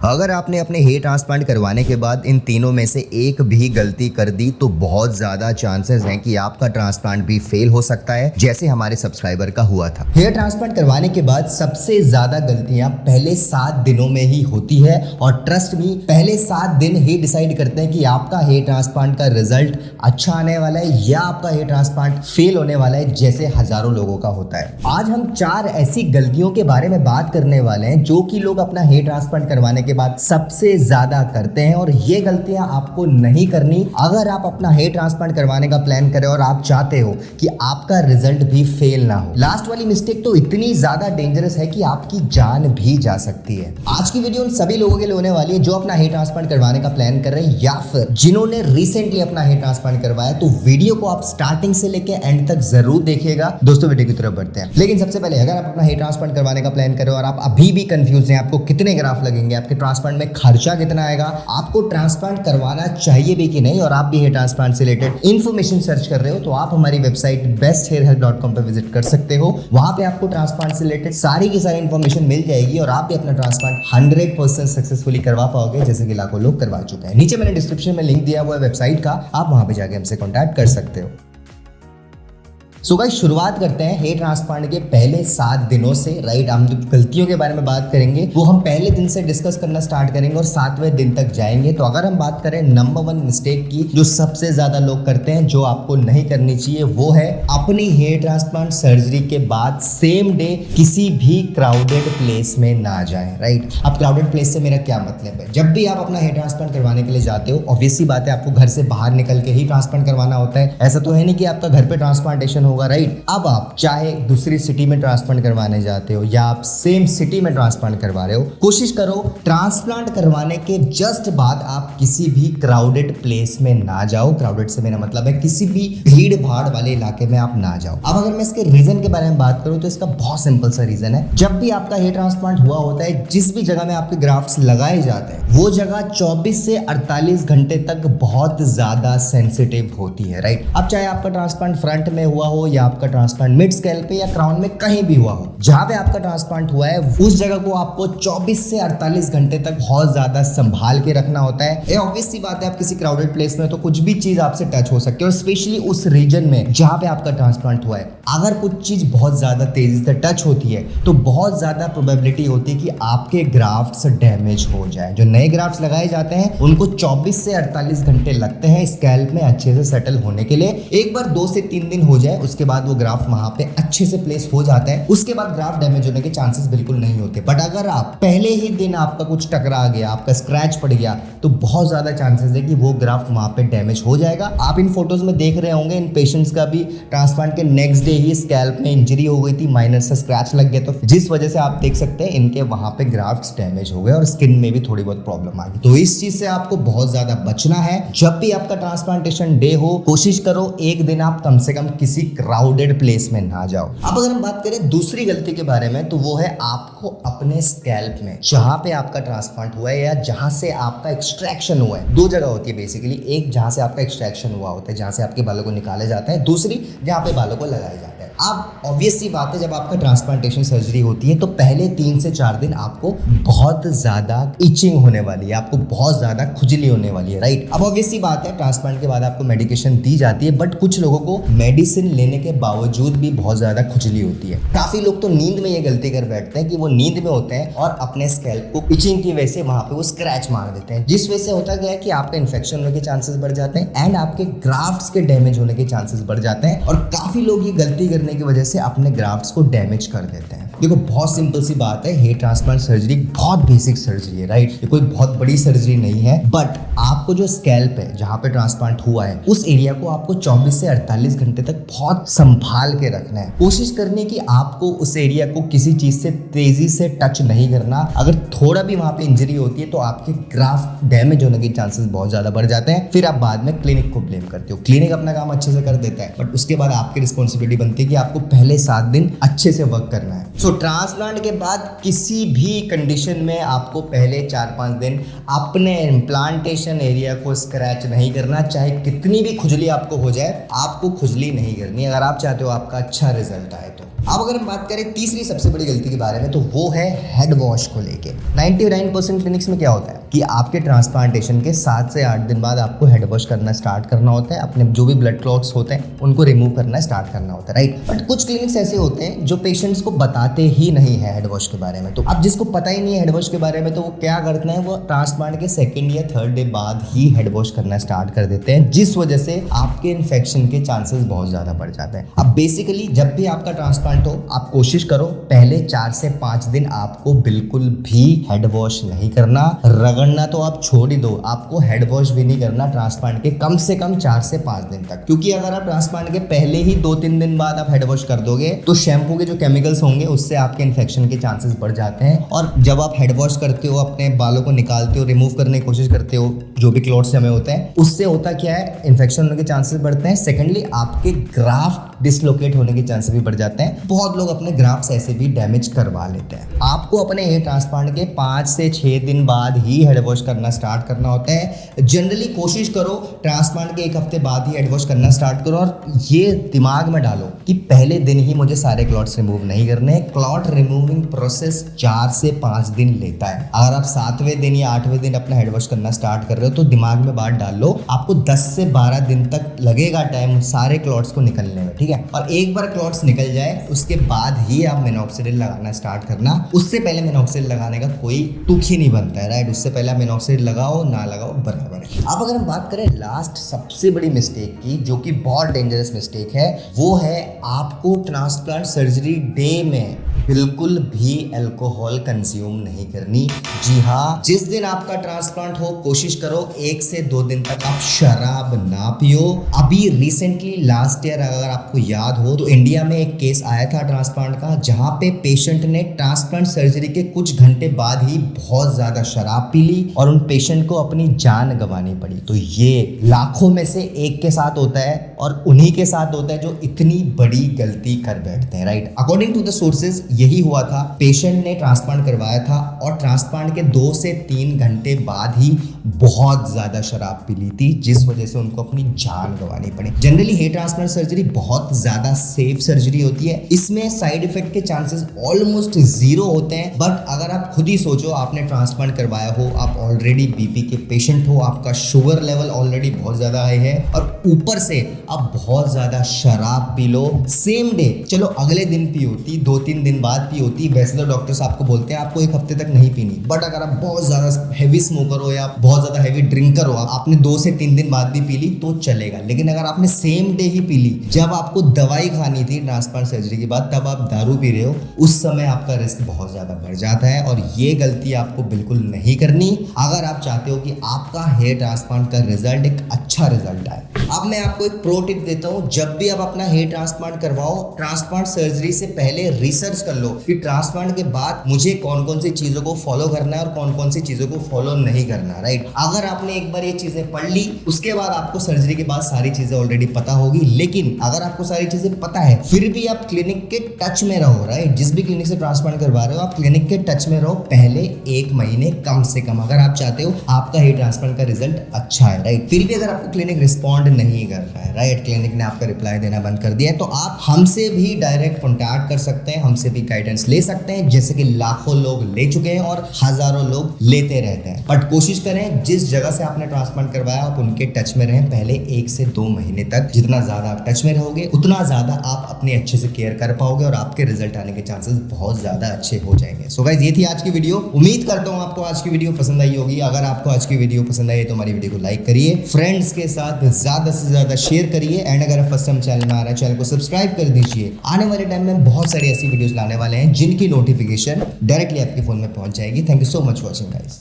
अगर आपने अपने हेयर ट्रांसप्लांट करवाने के बाद इन तीनों में से एक भी गलती कर दी तो बहुत ज़्यादा चांसेस हैं कि आपका ट्रांसप्लांट भी फेल हो सकता है, जैसे हमारे सब्सक्राइबर का हुआ था। हेयर ट्रांसप्लांट करवाने के बाद सबसे ज़्यादा गलतियां पहले 7 दिनों में ही होती है और ट्रस्ट मी, पहले 7 दिन ही डिसाइड करते हैं कि आपका हेयर ट्रांसप्लांट का रिजल्ट अच्छा आने वाला है या आपका हेयर ट्रांसप्लांट फेल होने वाला है, जैसे हजारों लोगों का होता है। आज हम 4 ऐसी गलतियों के बारे में बात करने वाले हैं जो कि लोग अपना हेयर ट्रांसप्लांट करवाने के बाद सबसे ज्यादा करते हैं, और ये गलतियां आपको नहीं करनी अगर आप अपना हेयर ट्रांसप्लांट करवाने का प्लान करें और आप चाहते हो कि आपका रिजल्ट भी फेल ना हो। लास्ट वाली मिस्टेक तो इतनी ज्यादा डेंजरस है कि आपकी जान भी जा सकती है। आज की वीडियो उन सभी लोगों के लिए होने वाली है जो अपना हेयर ट्रांसप्लांट करवाने का प्लान कर रहे हैं या फिर जिन्होंने रिसेंटली अपना हेयर ट्रांसप्लांट करवाया। तो वीडियो को आप स्टार्टिंग से लेके एंड तक जरूर देखिएगा। दोस्तों वीडियो की तरफ बढ़ते हैं, लेकिन सबसे पहले अगर आप अपना हेयर ट्रांसप्लांट करवाने का प्लान कर रहे हो और आप अभी भी कंफ्यूज हैं आपको कितने ग्राफ लगेंगे, आपके ट्रांसप्लांट में खर्चा कितना आएगा, आपको ट्रांसप्लांट करवाना चाहिए भी कि नहीं, और आप भी हेयर ट्रांसप्लांट से रिलेटेड इन्फॉर्मेशन सर्च कर रहे हो, तो आप हमारी वेबसाइट besthairhealth.com पर विजिट कर सकते हो। वहां पे आपको ट्रांसप्लांट से रिलेटेड सारी की सारी इन्फॉर्मेशन मिल जाएगी और आप भी अपना ट्रांसप्लांट 100% सक्सेसफुली करवा पाओगे, जैसे कि लाखों लोग करवा चुके हैं। नीचे मैंने डिस्क्रिप्शन में लिंक दिया हुआ है वेबसाइट का, आप वहां पे जाके हमसे कॉन्टैक्ट कर सकते हो। सो गाइस, शुरुआत करते हैं हेयर ट्रांसप्लांट के पहले 7 दिनों से। राइट, हम जो गलतियों के बारे में बात करेंगे वो हम पहले दिन से डिस्कस करना स्टार्ट करेंगे और 7वें दिन तक जाएंगे। तो अगर हम बात करें नंबर 1 मिस्टेक की जो सबसे ज्यादा लोग करते हैं, जो आपको नहीं करनी चाहिए, वो है अपनी हेयर ट्रांसप्लांट सर्जरी के बाद सेम डे किसी भी क्राउडेड प्लेस में ना जाए। राइट, अब क्राउडेड प्लेस से मेरा क्या मतलब है? जब भी आप अपना हेयर ट्रांसप्लांट करवाने के लिए जाते हो, ऑब्वियसली बात है आपको घर से बाहर निकल के ही ट्रांसप्लांट करवाना होता है। ऐसा तो है नहीं कि आपका घर पे ट्रांसप्लांटेशन होगा। राइट, अब आप चाहे दूसरी सिटी में ट्रांसप्लांट करवाने जाते हो या आप सेम सिटी में ट्रांसप्लांट करवा रहे हो, कोशिश करो ट्रांसप्लांट करवाने के जस्ट बाद आप किसी भी क्राउडेड प्लेस में ना जाओ। क्राउडेड से मेरा मतलब है किसी भी भीड़ भाड़ वाले इलाके में आप ना जाओ। अब अगर मैं इसके रीजन के बारे में बात करूं तो इसका बहुत सिंपल सा रीजन है। जब भी आपका हेयर ट्रांसप्लांट हुआ होता है, जिस भी जगह में आपके ग्राफ्ट्स लगाए जाते हैं वो जगह 24 से 48 घंटे तक बहुत ज्यादा सेंसिटिव होती है। राइट, अब चाहे आपका ट्रांसप्लांट फ्रंट में हुआ हो या आपका ट्रांसप्लांट मिड स्कैल्प पे या क्राउन में कहीं भी हुआ हो, जहां पे आपका ट्रांसप्लांट हुआ है उस जगह को आपको 24 से 48 घंटे तक बहुत ज्यादा संभाल के रखना होता है। ये ऑब्वियस सी बात है, आप किसी क्राउडेड प्लेस में तो कुछ भी चीज आपसे टच हो सकती है, और स्पेशली उस रीजन में जहां पे आपका ट्रांसप्लांट हुआ है अगर कुछ चीज बहुत ज्यादा तेजी से टच होती है तो बहुत ज्यादा प्रोबेबिलिटी होती है कि आपके ग्राफ्ट्स डैमेज हो जाए। जो नए ग्राफ्ट्स लगाए जाते हैं उनको 24 से 48 घंटे लगते हैं स्कैल्प में अच्छे से सेटल होने के लिए। एक बार 2 से 3 दिन हो जाए उसके बाद वो ग्राफ्ट वहां पे अच्छे से प्लेस हो जाता है, उसके बाद ग्राफ्ट डैमेज होने के चांसेस बिल्कुल नहीं होते। बट अगर आप पहले ही दिन आपका कुछ टकरा गया, आपका स्क्रैच पड़ गया, तो बहुत ज्यादा चांसेस है कि वो ग्राफ्ट वहां पे डैमेज हो जाएगा। आप इन फोटोज में देख रहे होंगे इन पेशेंट्स का भी ट्रांसप्लांट के नेक्स्ट डे ही स्कैल्प में इंजरी हो गई थी, माइनर से स्क्रैच लग गया, तो जिस वजह से आप देख सकते हैं इनके वहां पे ग्राफ्ट्स डैमेज हो गए और स्किन में भी थोड़ी बहुत प्रॉब्लम आ गई। तो इस चीज से आपको बहुत ज्यादा बचना है। जब भी आपका ट्रांसप्लांटेशन डे हो, कोशिश करो एक दिन आप कम से कम किसी क्राउडेड प्लेस में ना जाओ। अब अगर हम बात करें दूसरी गलती के बारे में, तो वो है आपको अपने स्कैल्प में जहां पे आपका ट्रांसप्लांट हुआ है या जहां से आपका एक्सट्रैक्शन हुआ है, 2 जगह होती है बेसिकली। एक जहां से आपका एक्सट्रैक्शन हुआ होता है, जहां से आपके बालों को निकाले जाते हैं, दूसरी जहां पे बालों को लगाया जाता है। अब ऑब्वियसली बात है, जब आपका ट्रांसप्लांटेशन सर्जरी होती है तो पहले 3 से 4 दिन आपको बहुत ज्यादा इचिंग होने वाली है, आपको बहुत ज्यादा खुजली होने वाली है। राइट, अब ऑब्वियसली बात है ट्रांसप्लांट के बाद आपको मेडिकेशन दी जाती है, बट कुछ लोगों को मेडिसिन लेने के बावजूद भी बहुत ज्यादा खुजली होती है। काफी लोग तो नींद में ये गलती कर बैठते हैं कि वो नींद में होते हैं और अपने स्कैल्प को इचिंग की वजह से वहां पे वो स्क्रैच मार देते हैं, जिस वजह से होता क्या है कि आपका इन्फेक्शन होने के चांसेस बढ़ जाते हैं एंड आपके ग्राफ्ट्स के डैमेज होने के चांसेस बढ़ जाते हैं। और काफी लोग ये गलती करने की वजह से अपने ग्राफ्ट्स को डैमेज कर देते हैं। देखो, बहुत सिंपल सी बात है, हेयर ट्रांसप्लांट सर्जरी बहुत बेसिक सर्जरी है। राइट, ये कोई बहुत बड़ी सर्जरी नहीं है, बट आपको जो स्कैल्प है जहां पे ट्रांसप्लांट हुआ है उस एरिया को आपको 24 से 48 घंटे तक बहुत संभाल के रखना है। कोशिश करनी कि आपको उस एरिया को किसी चीज से तेजी से टच नहीं करना। अगर थोड़ा भी वहां पे इंजरी होती है तो आपके ग्राफ्ट डैमेज होने के चांसेस बहुत ज्यादा बढ़ जाते हैं। फिर आप बाद में क्लिनिक को ब्लेम करते हो। क्लिनिक अपना काम अच्छे से कर देता है, बट उसके बाद आपकी रिस्पॉन्सिबिलिटी बनती है कि आपको पहले 7 दिन अच्छे से वर्क करना है। सो ट्रांसप्लांट के बाद किसी भी कंडीशन में आपको पहले 4-5 दिन अपने इम्प्लांटेशन एरिया को स्क्रैच नहीं करना, चाहे कितनी भी खुजली आपको हो जाए, आपको खुजली नहीं करनी अगर आप चाहते हो आपका अच्छा रिजल्ट आए तो। अब अगर हम बात करें तीसरी सबसे बड़ी गलती के बारे में, तो वो है हेड वॉश को लेके। 99% क्लिनिक्स में क्या होता है कि आपके ट्रांसप्लांटेशन के 7 से 8 दिन बाद आपको हेड वॉश करना स्टार्ट करना होता है, अपने जो भी ब्लड क्लॉट्स होते हैं उनको रिमूव करना स्टार्ट करना होता है, राइट। बट कुछ क्लिनिक्स ऐसे होते हैं जो पेशेंट्स को बताते ही नहीं है हेड वॉश के बारे में। तो अब जिसको पता ही नहीं है हेड वॉश के बारे में, तो वो क्या करते हैं, वो ट्रांसप्लांट के 2nd या 3rd डे बाद ही हेड वॉश करना स्टार्ट कर देते हैं, जिस वजह से आपके इन्फेक्शन के चांसेस बहुत ज्यादा बढ़ जाते हैं। अब बेसिकली जब भी आपका ट्रांसप्लांट हो, आप कोशिश करो पहले 4 से 5 दिन आपको बिल्कुल भी हेड वॉश नहीं करना। रगड़ना तो आप छोड़ ही दो, आपको हेड वॉश भी नहीं करना ट्रांसप्लांट के कम से कम 4 से 5 दिन तक, क्योंकि अगर आप ट्रांसप्लांट के पहले ही 2-3 दिन बाद आप हेड वॉश कर दोगे तो शैम्पू के जो केमिकल्स होंगे उससे आपके इन्फेक्शन के चांसेस बढ़ जाते हैं। और जब आप हेड वॉश करते हो, अपने बालों को निकालते हो, रिमूव करने की कोशिश करते हो, जो भी क्लॉट्स जमे होते हैं, उससे होता क्या है, इन्फेक्शन होने के चांसेस बढ़ते हैं। सेकेंडली आपके ग्राफ्ट डिसलोकेट होने के चांसेस भी बढ़ जाते हैं। बहुत लोग अपने ग्राफ्ट्स ऐसे भी डैमेज करवा लेते हैं। आपको अपने हेयर ट्रांसप्लांट के 5 से 6 दिन बाद ही हेड वॉश करना स्टार्ट करना होता है। जनरली कोशिश करो ट्रांसप्लांट के 1 हफ्ते बाद ही हेड वॉश करना स्टार्ट करो, और ये दिमाग में डालो कि पहले दिन ही मुझे सारे क्लॉट्स रिमूव नहीं करने। क्लॉट रिमूविंग प्रोसेस 4 से 5 दिन लेता है। अगर आप 7वें दिन या 8वें दिन अपना हेड वॉश करना स्टार्ट कर रहे हो तो दिमाग में बात डाल लो, आपको 10 से 12 दिन तक लगेगा टाइम सारे क्लॉट्स को निकलने में, ठीक है। और एक बार क्लॉट्स निकल जाए उसके बाद ही आप मिनॉक्सिडिल लगाना स्टार्ट करना। उससे पहले मिनॉक्सिडिल लगाने का कोई तुक ही नहीं बनता है, राइट। उससे पहले आप मिनॉक्सिडिल लगाओ ना लगाओ बराबर है। अब अगर हम बात करें लास्ट सबसे बड़ी मिस्टेक की, जो कि बहुत डेंजरस मिस्टेक है, वो है आपको ट्रांसप्लांट सर्जरी डे में बिल्कुल भी अल्कोहल कंज्यूम नहीं करनी। जी हाँ, जिस दिन आपका ट्रांसप्लांट हो कोशिश करो 1 से 2 दिन तक आप शराब ना पियो। अभी रिसेंटली लास्ट ईयर अगर आपको याद हो तो इंडिया में एक केस आया था ट्रांसप्लांट का, जहां पे पेशेंट ने ट्रांसप्लांट सर्जरी के कुछ घंटे बाद ही बहुत ज्यादा शराब पी ली और उन पेशेंट को अपनी जान गंवानी पड़ी। तो ये लाखों में से एक के साथ होता है और उन्हीं के साथ होता है जो इतनी बड़ी गलती कर बैठते हैं, right. According to the sources यही हुआ था। पेशेंट ने ट्रांसप्लांट करवाया था और ट्रांसप्लांट के 2 से 3 घंटे बाद ही बहुत ज्यादा शराब पी ली थी, जिस वजह से उनको अपनी जान गंवानी पड़ी। जनरली हेयर ट्रांसप्लांट सर्जरी बहुत ज्यादा सेफ सर्जरी होती है, इसमें साइड इफेक्ट के चांसेस ऑलमोस्ट 0 होते हैं। बट अगर आप खुद ही सोचो, आपने ट्रांसप्लांट करवाया हो, आप ऑलरेडी बीपी के पेशेंट हो, आपका शुगर लेवल ऑलरेडी बहुत ज्यादा हाई है और ऊपर से आप बहुत ज्यादा शराब पी लो सेम डे, चलो अगले दिन पी होती, 2-3 दिन बाद पी होती, वैसे तो डॉक्टर्स आपको बोलते हैं आपको 1 हफ्ते तक नहीं पीनी। बट अगर आप बहुत ज्यादा हैवी स्मोकर हो या बहुत ज्यादा हैवी ड्रिंकर हो, आपने 2 से 3 दिन बाद भी पी ली तो चलेगा। लेकिन अगर आपने सेम डे ही पी ली, जब आपको दवाई खानी थी ट्रांसप्लांट सर्जरी के बाद, तब आप दारू पी रहे हो, उस समय आपका रिस्क बहुत ज्यादा बढ़ जाता है और ये गलती आपको बिल्कुल नहीं करनी अगर आप चाहते हो कि आपका हेयर ट्रांसप्लांट का रिजल्ट एक अच्छा रिजल्ट आए। अब मैं आपको एक प्रो टिप देता हूं, जब भी आप अपना हेयर ट्रांसप्लांट करवाओ, ट्रांसप्लांट सर्जरी से पहले रिसर्च कर लो कि ट्रांसप्लांट के बाद मुझे कौन कौन सी चीजों को फॉलो करना है और कौन कौन सी चीजों को फॉलो नहीं करना, राइट। अगर आपने एक बार ये चीजें पढ़ ली, उसके बाद आपको सर्जरी के बाद सारी चीजें ऑलरेडी पता होगी। लेकिन अगर आपको सारी चीजें पता है फिर भी आप क्लिनिक के टच में रहो, राइट। जिस भी क्लिनिक से ट्रांसप्लांट करवा रहे हो आप क्लिनिक के टच में रहो पहले 1 महीने कम से कम, अगर आप चाहते हो आपका हेयर ट्रांसप्लांट का रिजल्ट अच्छा है, राइट। फिर भी अगर आपको क्लिनिक रिस्पॉन्ड नहीं कर रहा है, राइट, क्लिनिक ने आपका रिप्लाई देना बंद कर दिया है, तो आप हमसे भी डायरेक्ट कॉन्टैक्ट कर सकते हैं, हमसे भी गाइडेंस ले सकते हैं, जैसे कि लाखों लोग ले चुके हैं और हजारों लोग लेते रहते हैं। बट कोशिश करें जिस जगह से आपने ट्रांसप्लांट करवाया आप उनके टच में रहें पहले 1 से 2 महीने तक। जितना ज्यादा आप टच में रहोगे उतना ज्यादा आप अपने अच्छे से केयर कर पाओगे और आपके रिजल्ट आने के चांसेस बहुत ज्यादा अच्छे हो जाएंगे। सो गाइस, ये थी आज की वीडियो। उम्मीद करता हूँ आपको आज की वीडियो पसंद आई होगी। अगर आपको आज की वीडियो पसंद आई तो हमारी वीडियो को लाइक करिए, फ्रेंड्स के साथ ज्यादा से ज्यादा शेयर करिए एंड अगर आप फर्स्ट टाइम चैनल में आ रहे हैं चैनल को सब्सक्राइब कर दीजिए। आने वाले टाइम में बहुत सारी ऐसी वीडियोस लाने वाले हैं जिनकी नोटिफिकेशन डायरेक्टली आपके फोन में पहुंच जाएगी। Thank you so much watching guys.